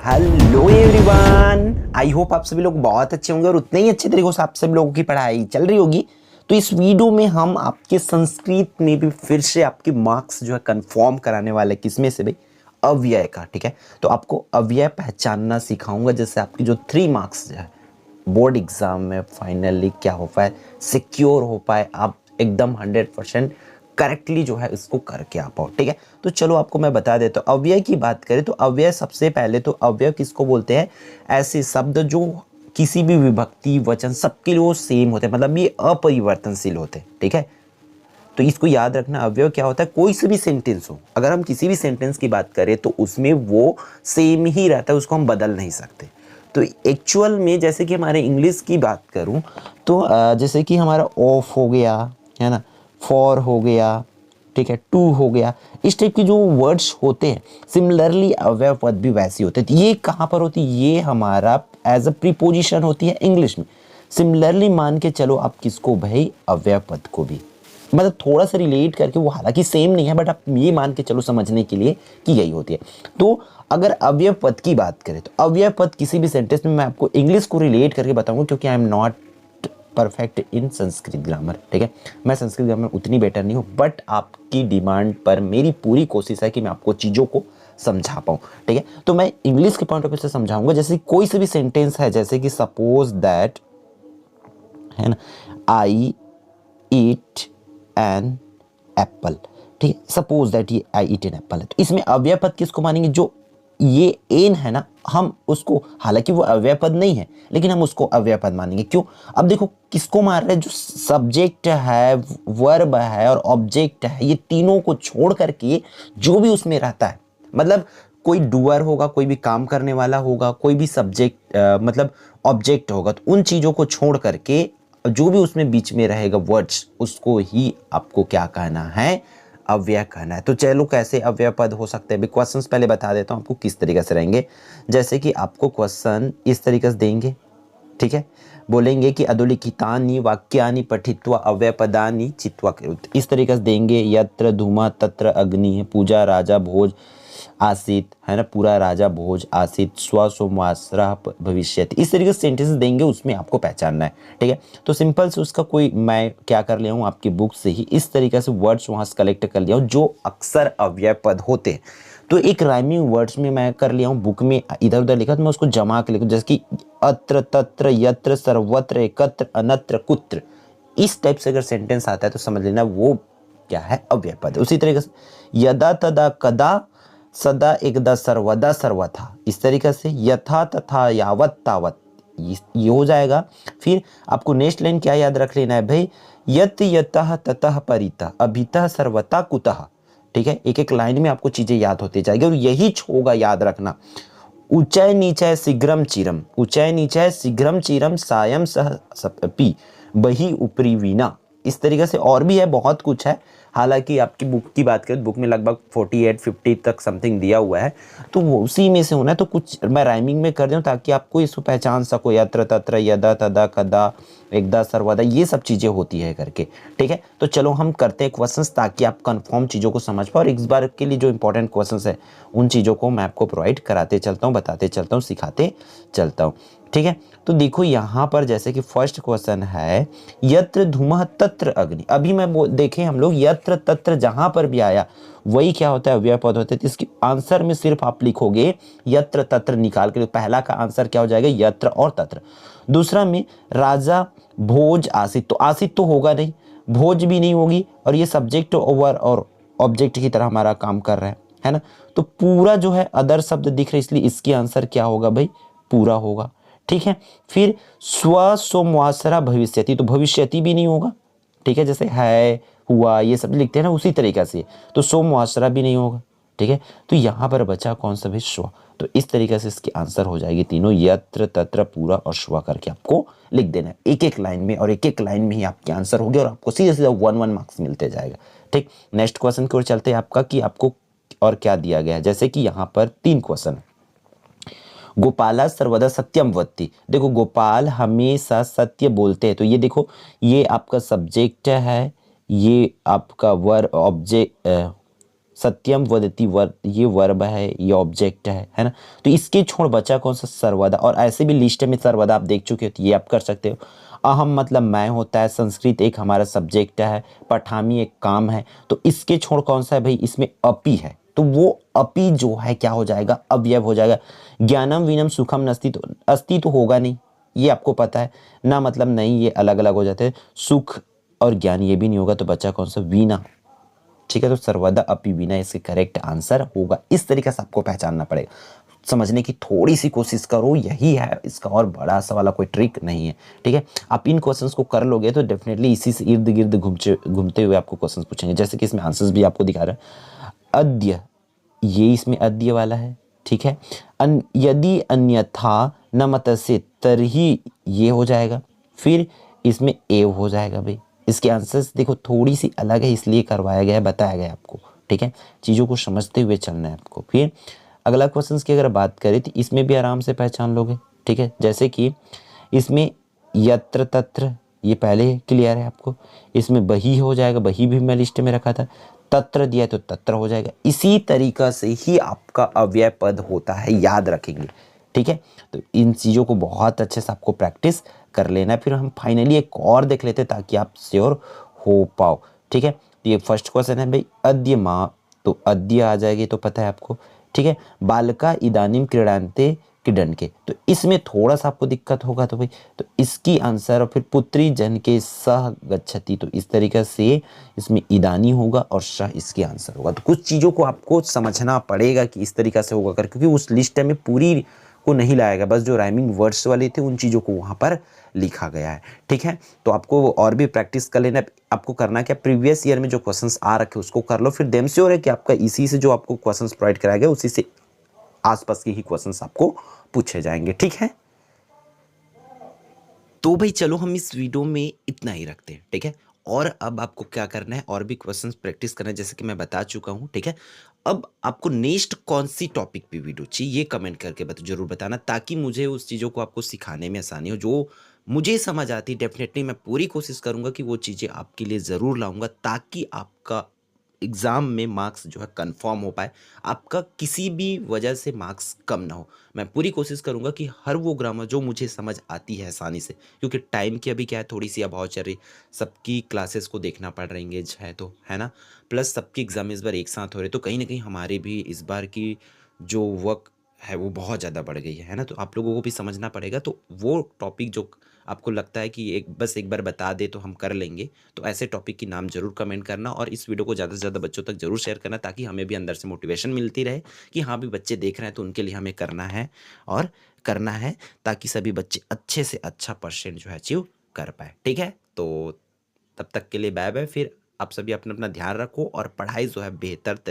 Hello everyone, I hope आप सभी लोग बहुत अच्छे होंगे और उतने ही अच्छे तरीके से आप सभी लोगों की पढ़ाई चल रही होगी। तो इस वीडियो में हम आपके संस्कृत में भी फिर से आपके मार्क्स जो है कंफर्म कराने वाले, किसमें से भाई, अव्यय का। ठीक है, तो आपको अव्यय पहचानना सिखाऊंगा, जैसे आपकी जो 3 मार्क्स जो है बोर्ड एग्जाम में फाइनली क्या हो पाए, सिक्योर हो पाए, आप एकदम 100% करेक्टली जो है इसको करके आ पाओ। ठीक है, तो चलो आपको मैं बता देता हूँ। अव्यय की बात करें तो अव्यय, सबसे पहले तो अव्यय किसको बोलते हैं? ऐसे शब्द जो किसी भी विभक्ति वचन सबके लिए वो सेम होते हैं, मतलब ये अपरिवर्तनशील होते हैं। ठीक है, तो इसको याद रखना। अव्यय क्या होता है? कोई से भी सेंटेंस हो, अगर हम किसी भी सेंटेंस की बात करें तो उसमें वो सेम ही रहता है, उसको हम बदल नहीं सकते। तो एक्चुअल में जैसे कि हमारे इंग्लिश की बात करूं तो जैसे कि हमारा ऑफ हो गया, है ना, फॉर हो गया, ठीक है, टू हो गया, इस टाइप की जो वर्ड्स होते हैं, सिमिलरली अव्यय पद भी वैसे होते हैं। तो ये कहाँ पर होती है? ये हमारा एज अ प्रीपोजिशन होती है इंग्लिश में। सिमिलरली मान के चलो आप किसको भाई? अव्यय पद को भी, मतलब थोड़ा सा रिलेट करके, वो हालांकि सेम नहीं है बट आप ये मान के चलो समझने के लिए कि यही होती है। तो अगर अव्यय पद की बात करें तो अव्यय पद किसी भी सेंटेंस में, मैं आपको इंग्लिश को रिलेट करके बताऊंगा क्योंकि I am not perfect in Sanskrit grammar. ठीक है, मैं संस्कृत ग्रामर उतनी बेटर नहीं हूँ, बट आपकी डिमांड पर मेरी पूरी कोशिश है कि मैं आपको चीज़ों को समझा पाऊँ। ठीक है, तो मैं इंग्लिश के पॉइंट ऑफ व्यू से समझाऊंगा। जैसे कोई से भी सेंटेंस है, जैसे कि सपोज दैट, है ना, आई ईट एन एप्पल। ठीक है, सपोज दैट ये आई ईट एन एप्पल है, तो इसमें अव्यय पद किसको मानेंगे? जो ये एन है ना, हम उसको, हालांकि वो अव्यय पद नहीं है लेकिन हम उसको अव्यय पद मानेंगे। क्यों? अब देखो किसको मार रहे हैं? जो सब्जेक्ट है, वर्ब है और ऑब्जेक्ट है, ये तीनों को छोड़ करके जो भी उसमें रहता है, मतलब कोई डूअर होगा, कोई भी काम करने वाला होगा, कोई भी सब्जेक्ट मतलब ऑब्जेक्ट होगा, तो उन चीजों को छोड़ करके जो भी उसमें बीच में रहेगा वर्ड्स, उसको ही आपको क्या कहना है? अव्यय कहना है। तो चलो कैसे अव्यय पद हो सकते हैं, क्वेश्चंस पहले बता देता हूं आपको किस तरीके से रहेंगे। जैसे कि आपको क्वेश्चन इस तरीके से देंगे, ठीक है, बोलेंगे कि अधोलिखितानि वाक्यानि पठित्वा अव्ययपदानि चित्वा करोतु, इस तरीके से देंगे। यत्र धूमा तत्र अग्नि, पूजा राजा भोज आसीत, है ना, पूरा राजा भोज आसीत, स्व सोमवासरः भविष्यति, इस तरीके से सेंटेंस देंगे, उसमें आपको पहचानना है। ठीक है, तो सिंपल से उसका कोई, मैं क्या कर लिया हूँ आपकी बुक से ही इस तरीके से वर्ड्स वहां से कलेक्ट कर लिया हूँ जो अक्सर अव्यय पद होते हैं। तो एक राइमिंग वर्ड्स में मैं कर लिया हूँ, बुक में इधर उधर लिखा, तो मैं उसको जमा के लिखूँ, जैसे कि अत्र तत्र यत्र सर्वत्र एकत्र अनत्र कुत्र, इस टाइप से अगर सेंटेंस आता है तो समझ लेना वो क्या है? अव्यय पद। उसी तरीके से यदा तदा कदा सदा एकदा सर्वदा सर्वथा, इस तरीके से यथा तथा यावत तावत, ये हो जाएगा। फिर आपको नेक्स्ट लाइन क्या याद रख लेना है भाई? यत यतः ततः परितः अभितः सर्वथा कुतः। ठीक है, एक एक लाइन में आपको चीजें याद होती जाएगी और यही होगा, याद रखना। ऊंचाई नीचाई शीघ्रम चिरम, ऊंचाई नीचाई शीघ्रम चिरम सायं सह सपी बही ऊपरी वीणा, इस तरीके से और भी है, बहुत कुछ है। हालांकि आपकी बुक की बात करें, बुक में लगभग 48-50 तक समथिंग दिया हुआ है, तो वो उसी में से होना है। तो कुछ मैं राइमिंग में कर दूं ताकि आपको इसको पहचान सको, यत्र तत्र यदा तदा कदा एकदा सर्वदा, ये सब चीजें होती है करके। ठीक है, तो चलो हम करते हैं क्वेश्चंस ताकि आप कंफर्म चीजों को समझ पाओ, और इस बार के लिए जो इंपॉर्टेंट क्वेश्चंस है उन चीजों को मैं आपको प्रोवाइड कराते चलता हूँ, बताते चलता हूँ, सिखाते चलता हूँ। ठीक है, तो देखो यहाँ पर जैसे कि फर्स्ट क्वेश्चन है, यत्र धूमः तत्र अग्नि। अभी मैं देखें हम लोग, यत्र तत्र जहां पर भी आया वही क्या होता है? अव्यय पद होता है। तो इसके आंसर में सिर्फ आप लिखोगे यत्र तत्र निकाल के, पहला का आंसर क्या हो जाएगा? यत्र और तत्र। दूसरा में राजा भोज आसित, तो आसित तो होगा नहीं, भोज भी नहीं होगी, और ये सब्जेक्ट ओवर और ऑब्जेक्ट की तरह हमारा काम कर रहा है ना। तो पूरा जो है अदर शब्द दिख रहे, इसलिए इसकी आंसर क्या होगा भाई? पूरा होगा। ठीक है, फिर स्व सोमवासरा भविष्यति, तो भविष्यति भी नहीं होगा। ठीक है, जैसे है, हुआ, ये सब लिखते हैं ना, उसी तरीका से, तो सोमवासरा भी नहीं होगा। ठीक है, तो यहाँ पर बचा कौन सा भाई? स्व। तो इस तरीके से इसकी आंसर हो जाएगी तीनों, यत्र तत्र पूरा और स्व करके आपको लिख देना है एक एक लाइन में, और एक एक लाइन में ही आपके आंसर होंगे और आपको सीधा सीधा 1-1 मार्क्स मिलते जाएगा। ठीक, नेक्स्ट क्वेश्चन की ओर चलते हैं आपका, कि आपको और क्या दिया गया है। जैसे कि यहाँ पर 3 क्वेश्चन, गोपाला सर्वदा सत्यम वदति, देखो गोपाल हमेशा सत्य बोलते हैं, तो ये देखो, ये आपका सब्जेक्ट है, ये आपका वर्ब ऑब्जेक्ट सत्यम वदति ये वर्ब है, ये ऑब्जेक्ट है ना। तो इसके छोड़ बचा कौन सा, सर्वदा। और ऐसे भी लिस्ट में सर्वदा आप देख चुके हो, तो ये आप कर सकते हो। अहम मतलब मैं होता है, संस्कृत एक हमारा सब्जेक्ट है, पठामी एक काम है। तो इसके छोड़ कौन सा है भाई, इसमें अपि है, तो वो अपि जो है क्या हो जाएगा, अवयव हो जाएगा। ज्ञानम विनम सुखम नस्ति, तो अस्ति तो होगा नहीं, ये आपको पता है ना, मतलब नहीं, ये अलग अलग हो जाते हैं। सुख और ज्ञान ये भी नहीं होगा, तो बचा कौन सा, वीणा। ठीक है, तो सर्वदा अपि वीणा इसके करेक्ट आंसर होगा। इस तरीके से आपको पहचानना पड़ेगा। समझने की थोड़ी सी कोशिश करो, यही है इसका, और बड़ा सा वाला कोई ट्रिक नहीं है। ठीक है, आप इन क्वेश्चंस को कर लोगे तो डेफिनेटली इसी से इर्द गिर्द घूमते हुए आपको क्वेश्चंस पूछेंगे। जैसे कि इसमें आंसर्स भी आपको दिखा रहा है। अद्य, ये इसमें अद्य वाला है। ठीक है, यदि अन्यथा न मतस्य तरही, ये हो जाएगा। फिर इसमें एव हो जाएगा भाई। इसके आंसर्स देखो थोड़ी सी अलग है, इसलिए करवाया गया है, बताया गया है आपको। ठीक है, चीज़ों को समझते हुए चलना है आपको। फिर अगला क्वेश्चन की अगर बात करें तो इसमें भी आराम से पहचान लोगे। ठीक है, जैसे कि इसमें यत्र तत्र, ये पहले क्लियर है आपको। इसमें बही हो जाएगा, बही भी मैं लिस्ट में रखा था। तत्र दिया है तो तत्र हो जाएगा। इसी तरीका से ही आपका अव्यय पद होता है, याद रखेंगे। ठीक है, तो इन चीज़ों को बहुत अच्छे से आपको प्रैक्टिस कर लेना है। फिर हम फाइनली एक और देख लेते हैं ताकि आप श्योर हो पाओ। ठीक है, तो ये फर्स्ट क्वेश्चन है भाई, अद्य माँ, तो अद्य आ जाएगी, तो पता है आपको। ठीक है, बालका इदानीम क्रीडान्ते क्रीडन के, तो इसमें थोड़ा सा आपको दिक्कत होगा, तो भाई तो इसकी आंसर, और फिर पुत्री जन के सह गच्छति, तो इस तरीके से इसमें इदानी होगा और सह इसकी आंसर होगा। तो कुछ चीज़ों को आपको समझना पड़ेगा कि इस तरीका से होगा कर, क्योंकि उस लिस्ट में पूरी को नहीं लाएगा, बस जो राइमिंग वर्ड्स वाले थे उन चीज़ों को वहाँ पर लिखा गया है। ठीक है, तो आपको और भी प्रैक्टिस कर लेना। आपको करना क्या, प्रीवियस ईयर में जो क्वेश्चंस आ रखे उसको कर लो, फिर देम श्योर है कि आपका इसी से जो आपको क्वेश्चंस प्रोवाइड कराया गया उसी से आसपास के ही क्वेश्चंस आपको पूछे जाएंगे। ठीक है, तो भाई चलो हम इस वीडियो में इतना ही रखते हैं। ठीक है, और अब आपको क्या करना है, और भी क्वेश्चंस प्रैक्टिस करना है, जैसे कि मैं बता चुका हूं। ठीक है, अब आपको नेक्स्ट कौन सी टॉपिक पे वीडियो चाहिए ये कमेंट करके जरूर बताना, ताकि मुझे उस चीज़ों को आपको सिखाने में आसानी हो। जो मुझे समझ आती डेफिनेटली मैं पूरी कोशिश करूंगा कि वो चीज़ें आपके लिए ज़रूर लाऊंगा, ताकि आपका एग्ज़ाम में मार्क्स जो है कंफर्म हो पाए, आपका किसी भी वजह से मार्क्स कम ना हो। मैं पूरी कोशिश करूंगा कि हर वो ग्रामर जो मुझे समझ आती है आसानी से, क्योंकि टाइम की अभी क्या है, थोड़ी सी अभाव चल रही, सबकी क्लासेस को देखना पड़ रही है, तो है ना, प्लस सबकी एग्ज़ाम इस बार एक साथ हो रहे, तो कहीं ना कहीं हमारे भी इस बार की जो वर्क है वो बहुत ज़्यादा बढ़ गई है ना। तो आप लोगों को भी समझना पड़ेगा। तो वो टॉपिक जो आपको लगता है कि एक बार बता दे तो हम कर लेंगे, तो ऐसे टॉपिक की नाम जरूर कमेंट करना, और इस वीडियो को ज़्यादा से ज़्यादा बच्चों तक जरूर शेयर करना, ताकि हमें भी अंदर से मोटिवेशन मिलती रहे कि हाँ भी बच्चे देख रहे हैं, तो उनके लिए हमें करना है और करना है, ताकि सभी बच्चे अच्छे से अच्छा परसेंट जो है अचीव कर पाए। ठीक है, तो तब तक के लिए बाय बाय। फिर आप सभी अपना अपना ध्यान रखो और पढ़ाई जो है बेहतर तरीके